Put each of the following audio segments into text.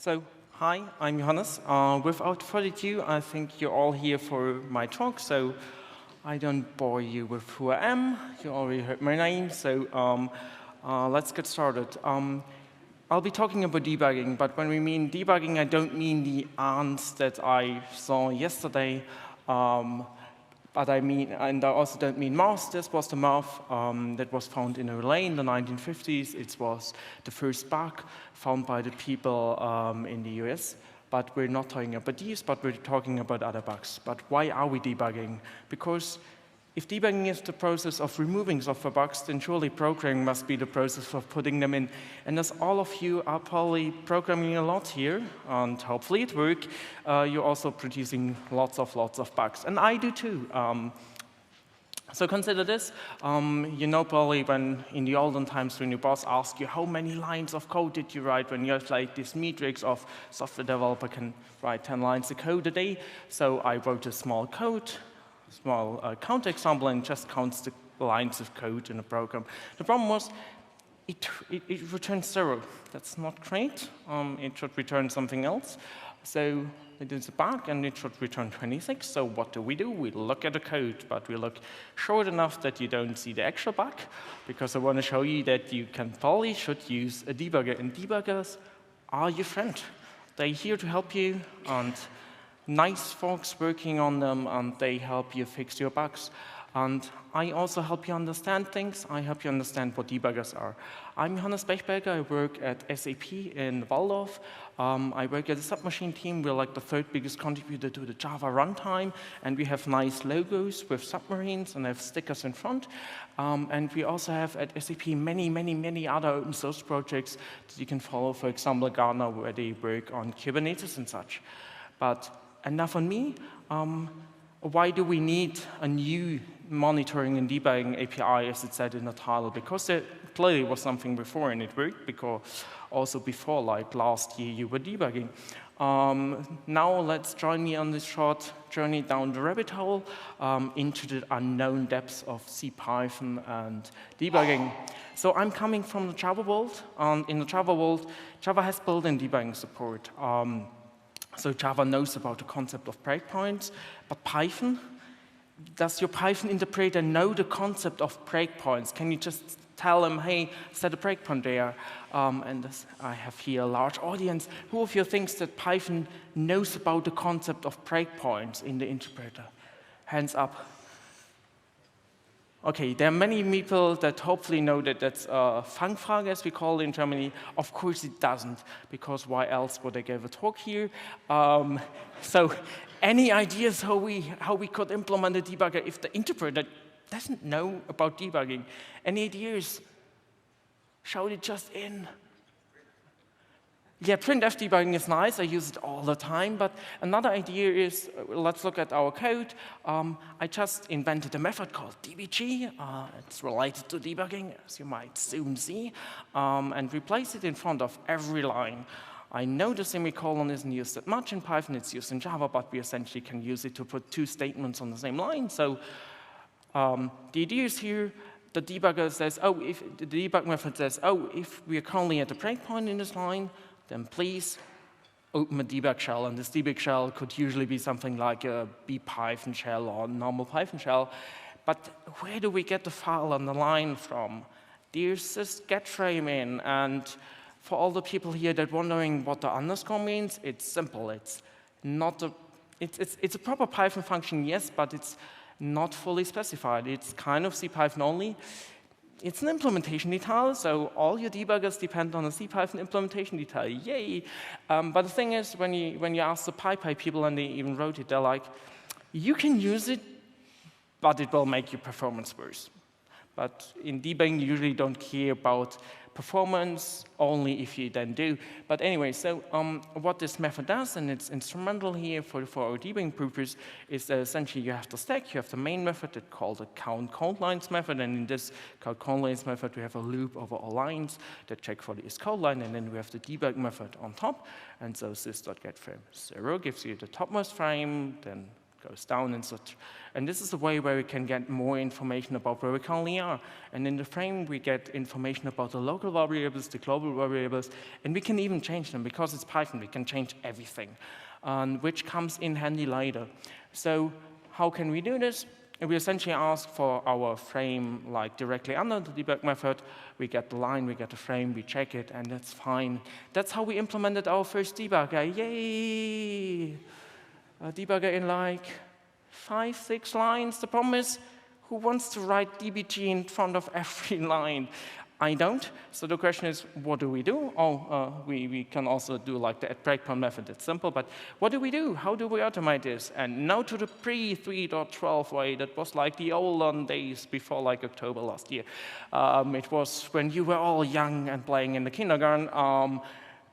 So, hi, I'm Johannes. Without further ado, I think you're all here for my talk, so I don't bore you with who I am. You already heard my name, so let's get started. I'll be talking about debugging, but when we mean debugging, I don't mean the ants that I saw yesterday. But I also don't mean mouse. This was the mouse that was found in a relay in the 1950s. It was the first bug found by the people in the US. But we're not talking about these, but we're talking about other bugs. But why are we debugging? Because if debugging is the process of removing software bugs, then surely programming must be the process of putting them in. And as all of you are probably programming a lot here, and hopefully it works, you're also producing lots of bugs. And I do too. So consider this. You know probably when in the olden times when your boss asks you how many lines of code did you write, when you have like this matrix of software developer can write 10 lines of code a day. So I wrote a small count example and just counts the lines of code in a program. The problem was it returns 0. That's not great. It should return something else. So it is a bug, and it should return 26. So what do? We look at the code, but we look short enough that you don't see the actual bug, because I want to show you that you probably should use a debugger. And debuggers are your friend. They're here to help you, and nice folks working on them, and they help you fix your bugs. And I also help you understand things. I help you understand what debuggers are. I'm Johannes Bechberger. I work at SAP in Waldorf. I work at the submachine team. We're like the third biggest contributor to the Java runtime, and we have nice logos with submarines, and I have stickers in front. And we also have at SAP many other open source projects that you can follow. For example, Gartner, where they work on Kubernetes and such. But enough on me. Why do we need a new monitoring and debugging API, as it said in the title? Because there clearly was something before, and it worked, because also before, like last year, you were debugging. Now let's join me on this short journey down the rabbit hole into the unknown depths of C, Python, and debugging. So I'm coming from the Java world. In the Java world, Java has built-in debugging support. So Java knows about the concept of breakpoints, but Python, does your Python interpreter know the concept of breakpoints? Can you just tell them, hey, set a breakpoint there? And I have here a large audience. Who of you thinks that Python knows about the concept of breakpoints in the interpreter? Hands up. Okay, there are many people that hopefully know that that's a Fangfrage, as we call it in Germany. Of course it doesn't, because why else would I give a talk here? So any ideas how we could implement a debugger if the interpreter doesn't know about debugging? Any ideas? Shout it just in. Yeah, printf debugging is nice. I use it all the time. But another idea is, let's look at our code. I just invented a method called dbg. It's related to debugging, as you might soon see, and replace it in front of every line. I know the semicolon isn't used that much in Python. It's used in Java, but we essentially can use it to put two statements on the same line. So the idea is here, the debugger says, if the debug method says, if we are currently at a breakpoint in this line, then please open a debug shell. And this debug shell could usually be something like a bpython shell or a normal Python shell. But where do we get the file on the line from? There's this get frame in. And for all the people here that are wondering what the underscore means, it's simple. It's not it's a proper Python function, yes, but it's not fully specified. It's kind of CPython only. It's an implementation detail, so all your debuggers depend on a CPython implementation detail. Yay! But the thing is, when you ask the PyPy people, and they even wrote it, they're like, you can use it, but it will make your performance worse. But in debugging, you usually don't care about performance, only if you then do. But anyway, so what this method does, and it's instrumental here for our debugging purpose, is that essentially you have the stack, you have the main method that's called the count lines method, and in this count lines method, we have a loop over all lines that check for the isCount line, and then we have the debug method on top, and so sys.getFrame0 gives you the topmost frame, then goes down and such. And this is a way where we can get more information about where we currently are. And in the frame, we get information about the local variables, the global variables, and we can even change them. Because it's Python, we can change everything, which comes in handy later. So how can we do this? We essentially ask for our frame like directly under the debug method. We get the line, we get the frame, we check it, and that's fine. That's how we implemented our first debugger. Yay! A debugger in like 5, 6 lines. The problem is, who wants to write dbg in front of every line? I don't. So the question is, what do we do? We can also do like the @breakpoint method. It's simple, but what do we do? How do we automate this? And now to the pre-3.12 way. That was like the olden days before like October last year. It was when you were all young and playing in the kindergarten.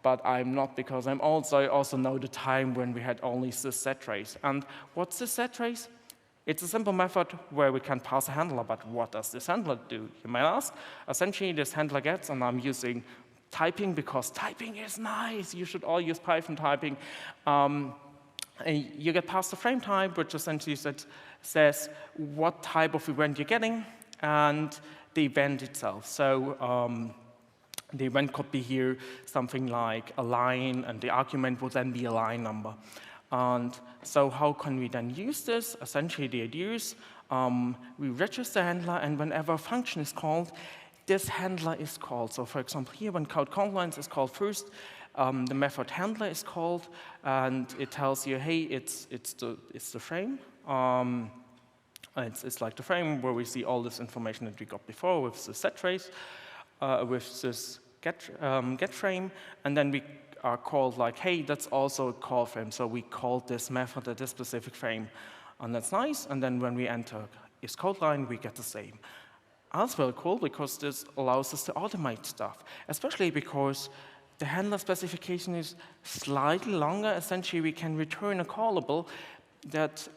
But I'm not because I'm old, so I also know the time when we had only sys.settrace. And what's sys.settrace? It's a simple method where we can pass a handler, but what does this handler do, you might ask? Essentially, this handler gets, and I'm using typing because typing is nice. You should all use Python typing. You get past the frame type, which essentially says what type of event you're getting and the event itself. So the event could be here something like a line, and the argument would then be a line number. And so how can we then use this? Essentially, the idea is we register handler, and whenever a function is called, this handler is called. So for example, here when countCountLines is called first, the method handler is called, and it tells you, hey, it's the frame. It's like the frame where we see all this information that we got before with the setTrace, with this get frame, and then we are called like, hey, that's also a call frame. So we called this method at this specific frame. And that's nice. And then when we enter is code line, we get the same. That's very cool because this allows us to automate stuff, especially because the handler specification is slightly longer. Essentially, we can return a callable that,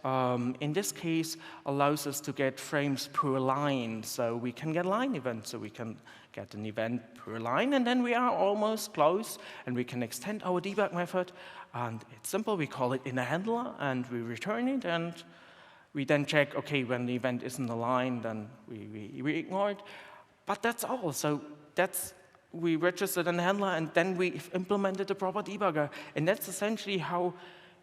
in this case, allows us to get frames per line. So we can get line events. So we can get an event per line, and then we are almost close, and we can extend our debug method. And it's simple. We call it in a handler, and we return it, and we then check, OK, when the event isn't a line, then we ignore it. But that's all. So we registered in the handler, and then we implemented a proper debugger. And that's essentially how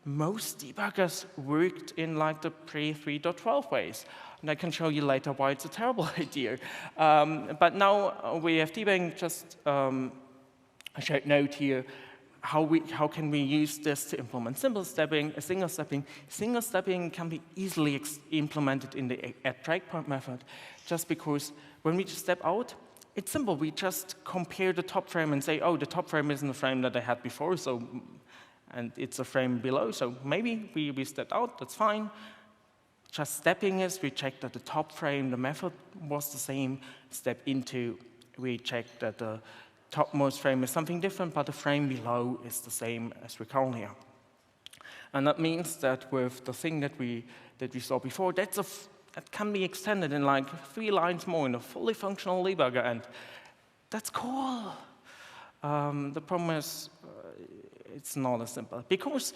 most debuggers worked in like the pre-3.12 ways. And I can show you later why it's a terrible idea. But now we have debugging, just a short note here, how can we use this to implement simple stepping, single stepping. Single stepping can be easily implemented in the @breakpoint method, just because when we just step out, it's simple. We just compare the top frame and say, oh, the top frame isn't the frame that I had before, and it's a frame below, so maybe we stepped out, that's fine. Just stepping is, we check that the top frame, the method was the same. Step into, we check that the topmost frame is something different, but the frame below is the same as we currently are. And that means that with the thing that we saw before, that can be extended in like 3 lines more in a fully functional debugger, and that's cool. The problem is, it's not as simple. Because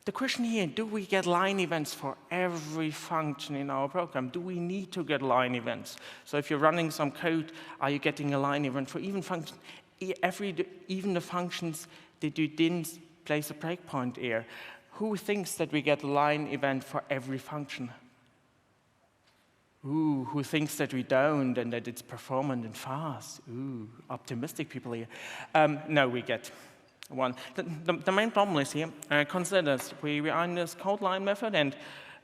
the question here, do we get line events for every function in our program? Do we need to get line events? So if you're running some code, are you getting a line event for even function? Even the functions that you didn't place a breakpoint here? Who thinks that we get a line event for every function? Ooh, who thinks that we don't and that it's performant and fast? Ooh, optimistic people here. No, we get one. The main problem is here, consider this. We are in this code line method, and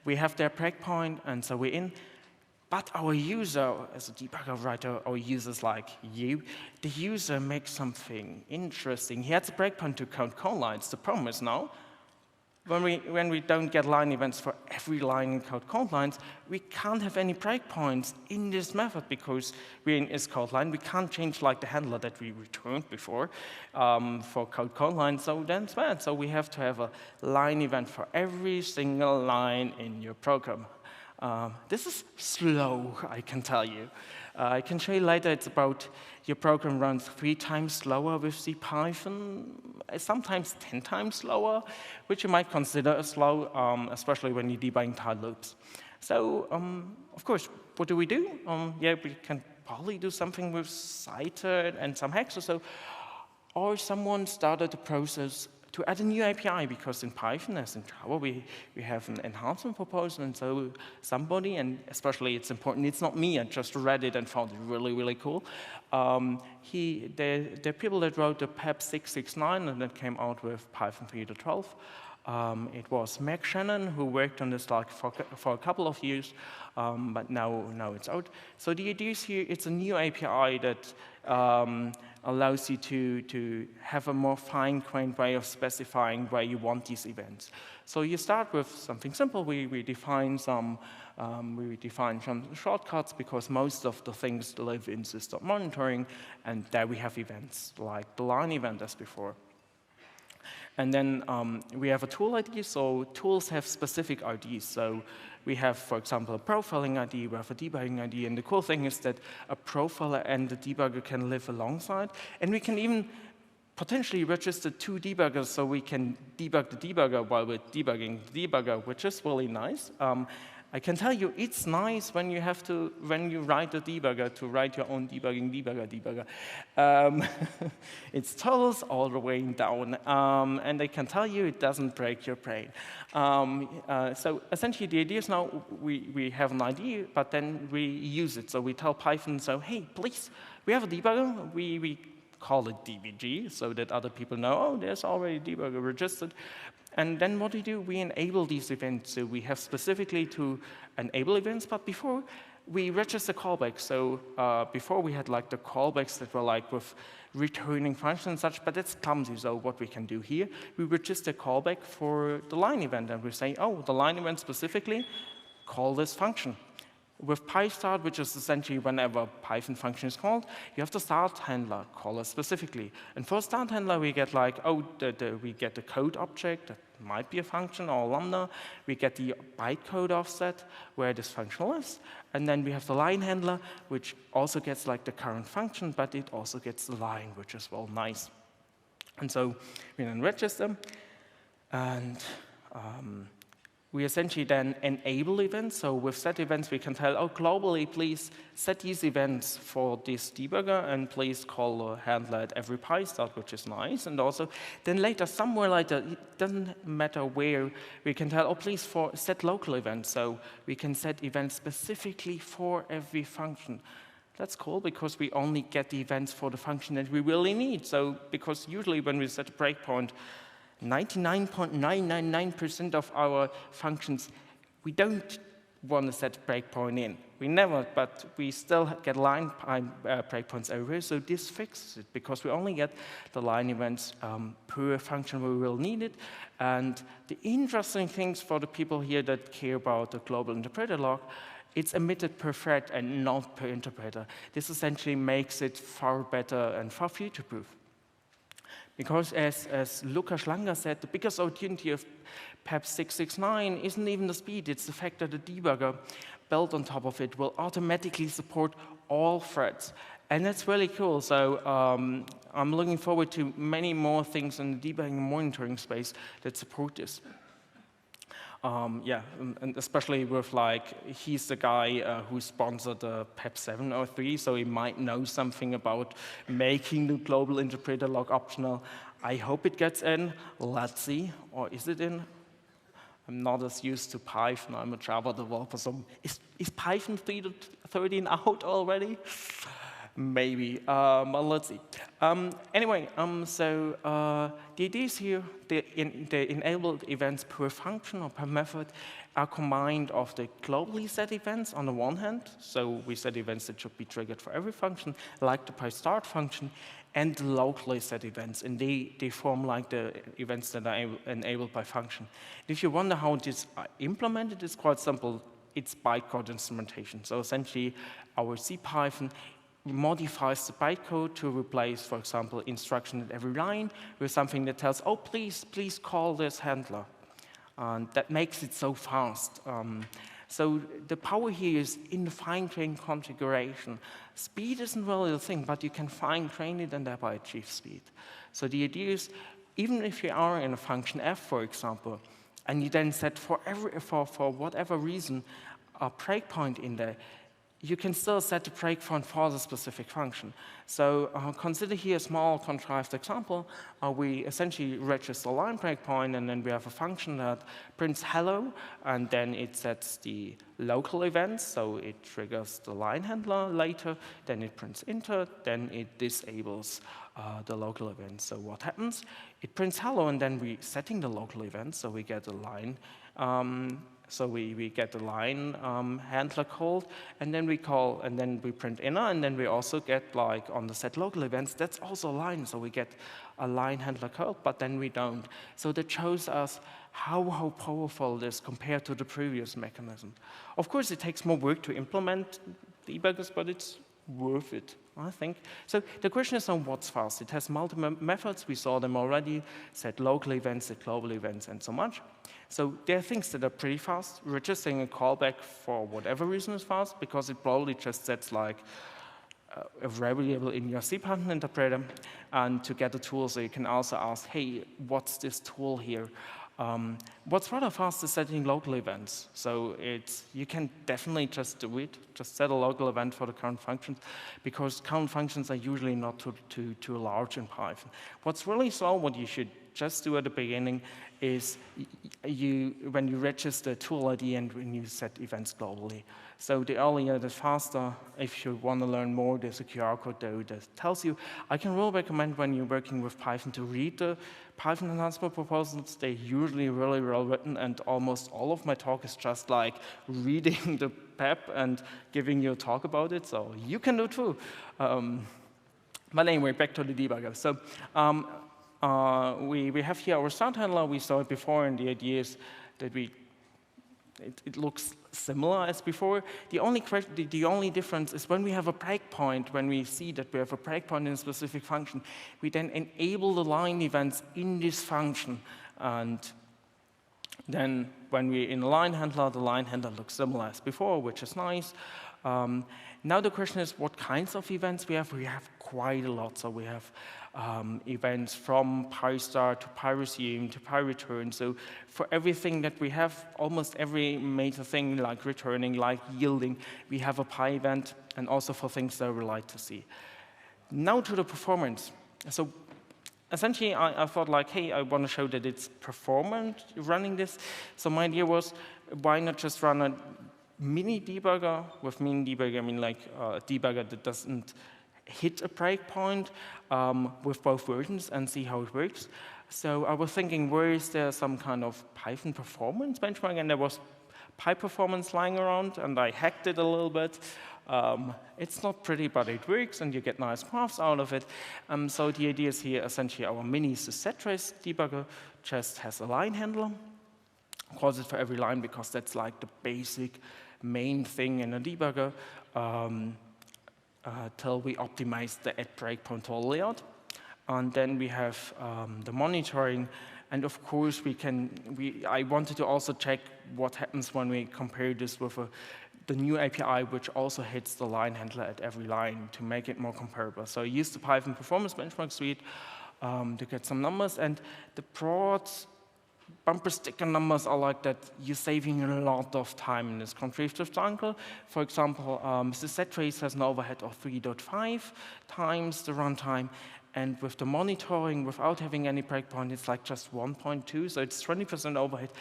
we have their breakpoint, and so we're in. But our user, as a debugger writer, our users like you, the user makes something interesting. He has a breakpoint to count code lines. The problem is now, when we don't get line events for every line in code lines, we can't have any breakpoints in this method because we're in is code line. We can't change like the handler that we returned before for code lines, so that's bad. So we have to have a line event for every single line in your program. This is slow, I can tell you. I can show you later it's about your program runs 3 times slower with C Python, sometimes 10 times slower, which you might consider as slow, especially when you're debugging tile loops. So, of course, what do? Yeah, we can probably do something with cited and some hacks or so. Or someone started a process to add a new API, because in Python, as in Java, we have an enhancement proposal, and so somebody, and especially it's important, it's not me, I just read it and found it really, really cool. The people that wrote the PEP 669, and that came out with Python 3.12. It was Meg Shannon who worked on this like for a couple of years, but now it's out. So the idea is here, it's a new API that allows you to have a more fine-grained way of specifying where you want these events. So you start with something simple. We define some shortcuts, because most of the things live in sys.monitoring, and there we have events like the line event as before. And then we have a tool ID, so tools have specific IDs. So we have, for example, a profiling ID, we have a debugging ID, and the cool thing is that a profiler and the debugger can live alongside, and we can even potentially register 2 debuggers, so we can debug the debugger while we're debugging the debugger, which is really nice. I can tell you, it's nice when you write the debugger to write your own debugging debugger. It's totals all the way down, and I can tell you it doesn't break your brain. So essentially, the idea is now we have an idea, but then we use it. So we tell Python, so hey, please, we have a debugger. We call it dbg, so that other people know, oh, there's already a debugger registered. And then what do? We enable these events. So we have specifically to enable events, but before we register callbacks. So before we had like the callbacks that were like with returning functions and such, but that's clumsy. So what we can do here, we register callback for the line event, and we say, oh, the line event specifically, call this function. With PyStart, which is essentially whenever Python function is called, you have the start handler, call it specifically. And for start handler, we get like, oh, we get the code object, that might be a function or a lambda. We get the bytecode offset, where this function lives. And then we have the line handler, which also gets like the current function, but it also gets the line, which is well nice. And so we then register, and we essentially then enable events. So with set events, we can tell, oh, globally, please set these events for this debugger, and please call the handler at every PyStart, which is nice. And also, then later, somewhere later, it doesn't matter where, we can tell, oh, please set local events. So we can set events specifically for every function. That's cool, because we only get the events for the function that we really need. So because usually when we set a breakpoint, 99.999% of our functions, we don't want to set breakpoint in. We never, but we still get line breakpoints everywhere, so this fixes it, because we only get the line events per function where we will need it. And the interesting things for the people here that care about the global interpreter log, it's emitted per thread and not per interpreter. This essentially makes it far better and far future-proof. Because as Lukas Schlanger said, the biggest opportunity of PEP 669 isn't even the speed, it's the fact that the debugger built on top of it will automatically support all threads. And that's really cool. So I'm looking forward to many more things in the debugging and monitoring space that support this. Yeah, and especially with like, he's the guy who sponsored the PEP 703, so he might know something about making the global interpreter log optional. I hope it gets in. Let's see. Or is it in? I'm not as used to Python. I'm a Java developer. So is Python 3.13 out already? Maybe, but let's see. Anyway, so the idea is here, the enabled events per function or per method are combined of the globally set events on the one hand, so we set events that should be triggered for every function, like the PyStart function, and the locally set events, and they form like the events that are enabled by function. If you wonder how it is implemented, it's quite simple. It's bytecode instrumentation. So essentially, our C Python modifies the bytecode to replace, for example, instruction at every line with something that tells, oh, please call this handler. And that makes it so fast. So the power here is in the fine-grained configuration. Speed isn't really the thing, but you can fine-grain it and thereby achieve speed. So the idea is, even if you are in a function f, for example, and you then set for whatever reason a breakpoint in there, you can still set the breakpoint for the specific function. So consider here a small contrived example. We essentially register a line breakpoint, and then we have a function that prints hello, and then it sets the local events, so it triggers the line handler later, then it prints enter, then it disables the local events. So what happens? It prints hello, and then we're setting the local events, so we get a line. So we get the line handler called, and then we print inner, and then we also get, like, on the set local events, that's also a line, so we get a line handler called, but then we don't. So that shows us how powerful it is compared to the previous mechanism. Of course, it takes more work to implement debuggers, but it's worth it, I think. So the question is on what's fast. It has multiple methods. We saw them already: set local events, set global events, and so much. So there are things that are pretty fast. Registering a callback for whatever reason is fast, because it probably just sets like a variable in your C pattern interpreter, and to get a tool, so you can also ask, hey, what's this tool here? What's rather fast is setting local events. So you can definitely just do it, just set a local event for the current functions, because current functions are usually not too large in Python. What's really slow, what you should just do at the beginning, is when you register tool ID and when you set events globally. So the earlier, the faster. If you want to learn more, there's a QR code there that tells you. I can really recommend, when you're working with Python, to read the Python enhancement proposals. They're usually really well written, and almost all of my talk is just like reading the PEP and giving you a talk about it, so you can do too. But anyway, back to the debugger. So we have here our start handler. We saw it before, and the idea is that it looks similar as before. The only difference is when we have a breakpoint, when we see that we have a breakpoint in a specific function, we then enable the line events in this function. And then when we're in a line handler, the line handler looks similar as before, which is nice. Now the question is what kinds of events we have. We have quite a lot. So we have events from PyStart to PyResume to PyReturn. So for everything that we have, almost every major thing like returning, like yielding, we have a Py event, and also for things that we like to see. Now to the performance. So essentially, I thought, like, hey, I want to show that it's performant running this. So my idea was, why not just run a mini debugger? With mini debugger, I mean like a debugger that doesn't hit a breakpoint with both versions and see how it works. So I was thinking, where is there some kind of Python performance benchmark? And there was PyPerformance lying around, and I hacked it a little bit. It's not pretty, but it works, and you get nice graphs out of it. So the idea is here, essentially, our mini sys.settrace debugger just has a line handler. Calls it for every line, because that's like the basic main thing in a debugger, till we optimize the add breakpoint tool layout. And then we have the monitoring. And of course, I wanted to also check what happens when we compare this with the new API, which also hits the line handler at every line to make it more comparable. So I used the Python Performance Benchmark Suite to get some numbers. And the broad bumper sticker numbers are like that you're saving a lot of time in this contributive triangle. For example, sys.settrace has an overhead of 3.5 times the runtime. And with the monitoring, without having any breakpoint, it's like just 1.2. So it's 20% overhead,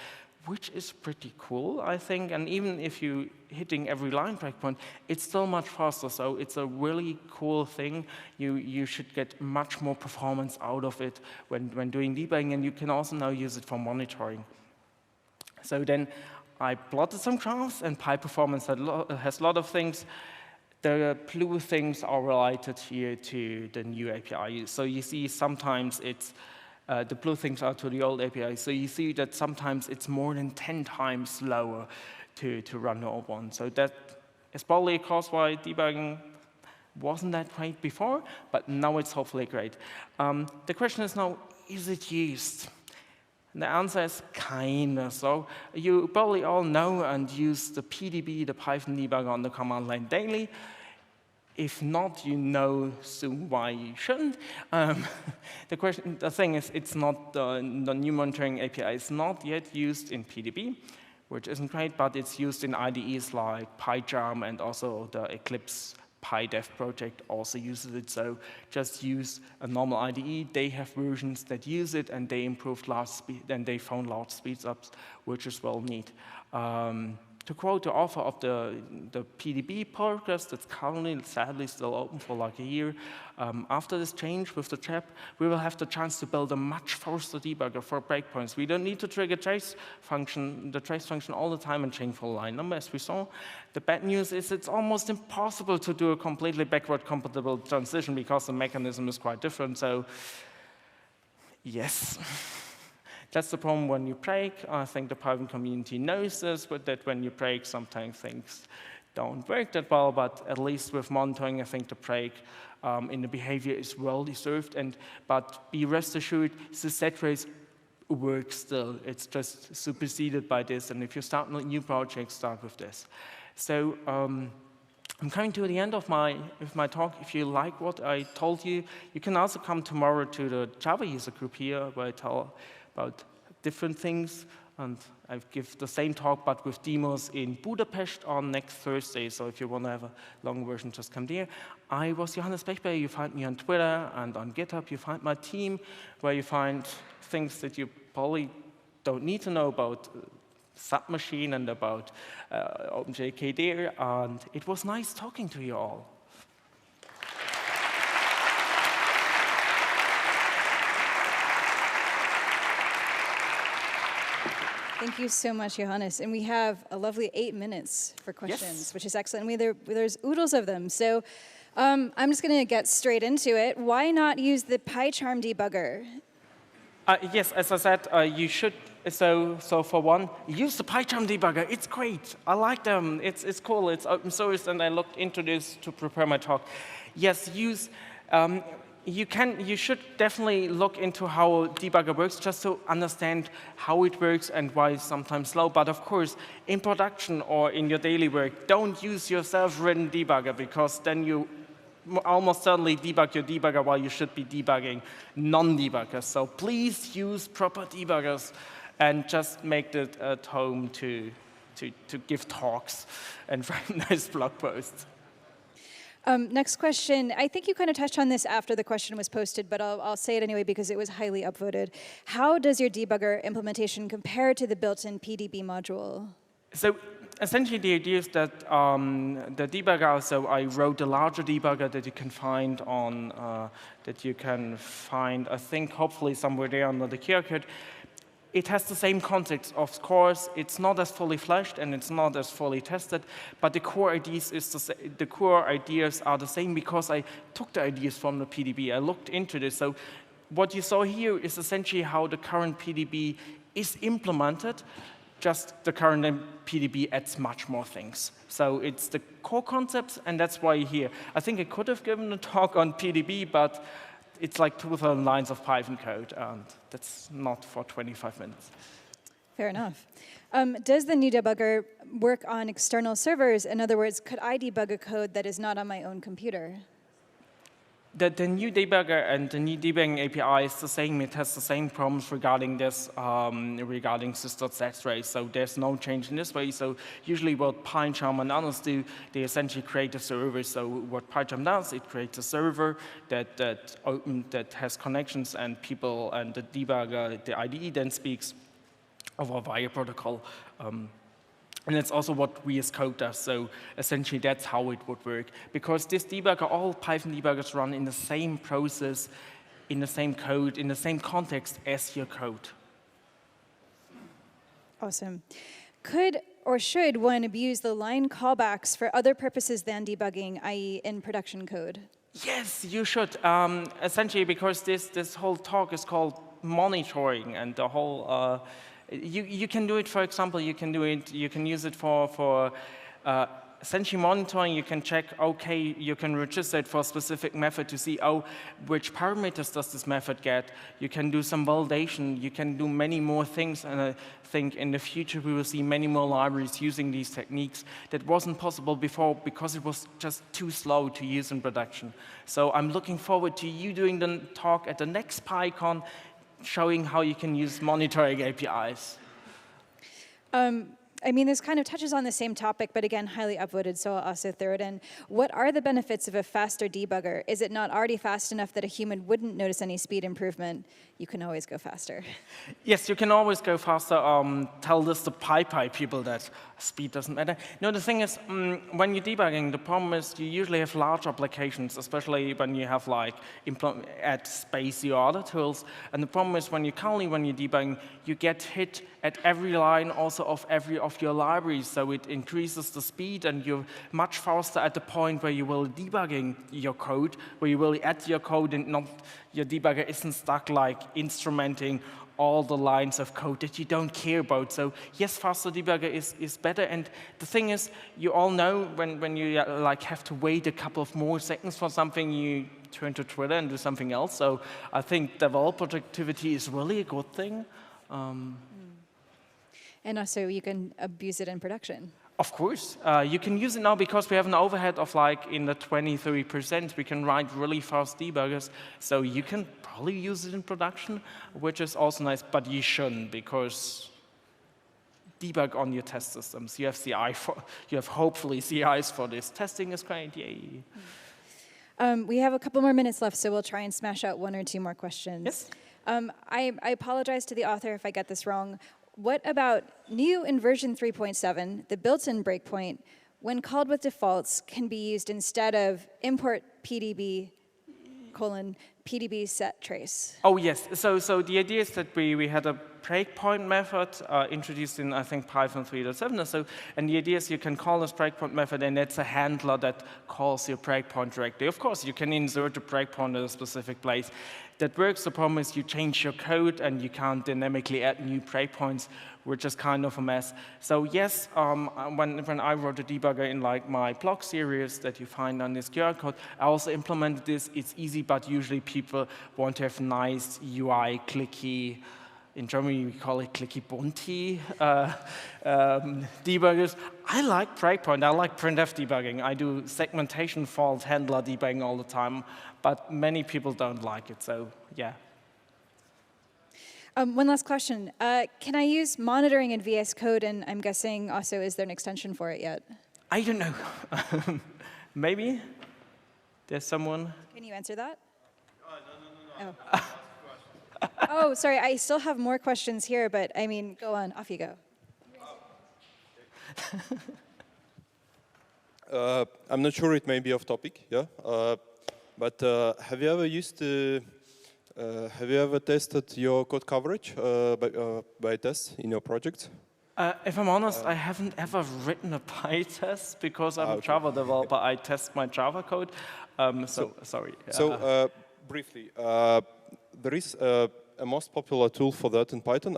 which is pretty cool, I think. And even if you're hitting every line breakpoint, it's still much faster. So it's a really cool thing. You should get much more performance out of it when doing debugging. And you can also now use it for monitoring. So then I plotted some graphs, and PyPerformance has a lot of things. The blue things are related here to the new API. So you see sometimes it's the blue things are to the old API. So you see that sometimes it's more than 10 times slower to run the old one. So that is probably a cause why debugging wasn't that great before, but now it's hopefully great. The question is now, is it used? And the answer is kinda. So you probably all know and use the PDB, the Python debugger on the command line daily. If not, you know soon why you shouldn't. The thing is, it's not the new monitoring API is not yet used in PDB, which isn't great, but it's used in IDEs like PyCharm, and also the Eclipse PyDev project also uses it. So just use a normal IDE. They have versions that use it, and they improved large speed, and they found large speeds ups, which is well neat. To quote the author of the PDB podcast that's currently, sadly, still open for like a year, after this change with the trap, we will have the chance to build a much faster debugger for breakpoints. We don't need to trigger the trace function all the time and change for line number, as we saw. The bad news is it's almost impossible to do a completely backward compatible transition because the mechanism is quite different. So, yes. That's the problem when you break. I think the Python community knows this, but that when you break, sometimes things don't work that well. But at least with monitoring, I think the break in the behavior is well deserved. But be rest assured, sys.settrace works still. It's just superseded by this. And if you start a new project, start with this. So I'm coming to the end of my talk. If you like what I told you, you can also come tomorrow to the Java user group here, where I tell about different things, and I give the same talk but with demos in Budapest on next Thursday. So if you want to have a long version, just come there. I was Johannes Bechberger. You find me on Twitter and on GitHub. You find my team, where you find things that you probably don't need to know about Submachine and about OpenJK there. And it was nice talking to you all. Thank you so much, Johannes. And we have a lovely 8 minutes for questions, yes, which is excellent. There's oodles of them. So I'm just going to get straight into it. Why not use the PyCharm debugger? Yes, as I said, you should. So for one, use the PyCharm debugger. It's great. I like them. It's cool. It's open source, and I looked into this to prepare my talk. Yes, use. You should definitely look into how debugger works, just to understand how it works and why it's sometimes slow. But of course, in production or in your daily work, don't use your self-written debugger, because then you almost certainly debug your debugger while you should be debugging non-debuggers. So please use proper debuggers and just make it at home to give talks and write nice blog posts. Next question. I think you kind of touched on this after the question was posted, but I'll say it anyway because it was highly upvoted. How does your debugger implementation compare to the built-in PDB module? So essentially, the idea is that the debugger, so I wrote a larger debugger that you can find on, I think, hopefully somewhere there under the QR code. It has the same context, of course. It's not as fully fleshed and it's not as fully tested, but the core ideas are the same because I took the ideas from the PDB. I looked into this. So what you saw here is essentially how the current PDB is implemented. Just the current PDB adds much more things. So it's the core concepts, and that's why you're here. I think I could have given a talk on PDB, but it's like 2,000 lines of Python code, and that's not for 25 minutes. Fair enough. Does the new debugger work on external servers? In other words, could I debug a code that is not on my own computer? The new debugger and the new debugging API is the same. It has the same problems regarding this, regarding sys.settrace. So there's no change in this way. So usually what PyCharm and others do, they essentially create a server. So what PyCharm does, it creates a server that has connections, and people and the debugger, the IDE, then speaks over via protocol. And that's also what VS Code does. So essentially, that's how it would work. Because this debugger, all Python debuggers run in the same process, in the same code, in the same context as your code. Awesome. Could or should one abuse the line callbacks for other purposes than debugging, i.e. in production code? Yes, you should. Essentially, because this whole talk is called monitoring, and the whole you can do it. For example, you can use it for essentially monitoring, you can check, okay, you can register it for a specific method to see, oh, which parameters does this method get? You can do some validation, you can do many more things, and I think in the future we will see many more libraries using these techniques that wasn't possible before because it was just too slow to use in production. So I'm looking forward to you doing the talk at the next PyCon, showing how you can use monitoring APIs. I mean, this kind of touches on the same topic, but again, highly upvoted, so I'll also throw it in. What are the benefits of a faster debugger? Is it not already fast enough that a human wouldn't notice any speed improvement? You can always go faster. Yes, you can always go faster. Tell this to PyPy people that speed doesn't matter. No, the thing is, when you're debugging, the problem is you usually have large applications, especially when you have like add spacey or other tools. And the problem is when you're debugging, you get hit at every line also of every of your libraries, so it increases the speed, and you're much faster at the point where you will debugging your code, where you will add your code, and not your debugger isn't stuck like instrumenting all the lines of code that you don't care about. So yes, faster debugger is better, and the thing is, you all know when you like have to wait a couple of more seconds for something, you turn to Twitter and do something else. So I think developer productivity is really a good thing. And also, you can abuse it in production. Of course. You can use it now because we have an overhead of like in the 20–30%. We can write really fast debuggers. So you can probably use it in production, which is also nice, but you shouldn't because debug on your test systems. You have hopefully CIs for this. Testing is great, yay. We have a couple more minutes left, so we'll try and smash out one or two more questions. Yes. I apologize to the author if I get this wrong. What about new in version 3.7, the built-in breakpoint, when called with defaults, can be used instead of import PDB : PDB set trace? Oh, yes. So the idea is that we had a breakpoint method introduced in, I think, Python 3.7. And the idea is you can call this breakpoint method, and it's a handler that calls your breakpoint directly. Of course, you can insert a breakpoint at a specific place. That works. The problem is you change your code, and you can't dynamically add new breakpoints, which is kind of a mess. So yes, when I wrote a debugger in like my blog series that you find on this QR code, I also implemented this. It's easy, but usually people want to have nice UI, clicky. In Germany, we call it clicky bunty debuggers. I like breakpoint. I like printf debugging. I do segmentation fault handler debugging all the time, but many people don't like it. So yeah. One last question. Can I use monitoring in VS Code? And I'm guessing also, is there an extension for it yet? I don't know. Maybe there's someone. Can you answer that? No. Oh. Oh, sorry, I still have more questions here, but I mean, go on, off you go. I'm not sure, it may be off topic, yeah. But have you ever tested your code coverage by tests in your projects? If I'm honest, I haven't ever written a PyTest because I'm a Java developer. I test my Java code. Sorry. So briefly. There is a most popular tool for that in Python,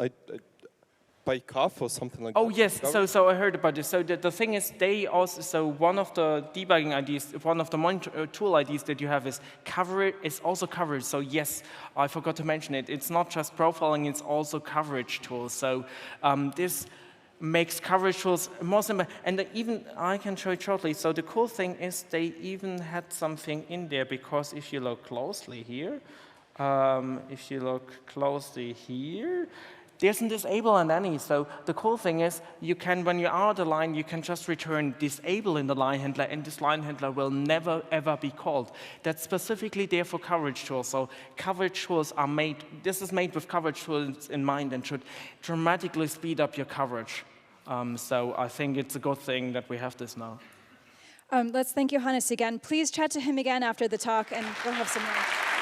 PyCaf or something like that. Oh yes, so I heard about this. So the thing is, they also, so one of the debugging ideas, one of the tool ideas that you have is coverage. It's also coverage. So yes, I forgot to mention it. It's not just profiling; it's also coverage tools. So this makes coverage tools more simple. And even I can show it shortly. So the cool thing is they even had something in there, because if you look closely here. There's a disable and any. So the cool thing is, you can, when you are the line, you can just return disable in the line handler, and this line handler will never ever be called. That's specifically there for coverage tools. So coverage tools are made. This is made with coverage tools in mind and should dramatically speed up your coverage. So I think it's a good thing that we have this now. Let's thank Johannes again. Please chat to him again after the talk, and we'll have some more.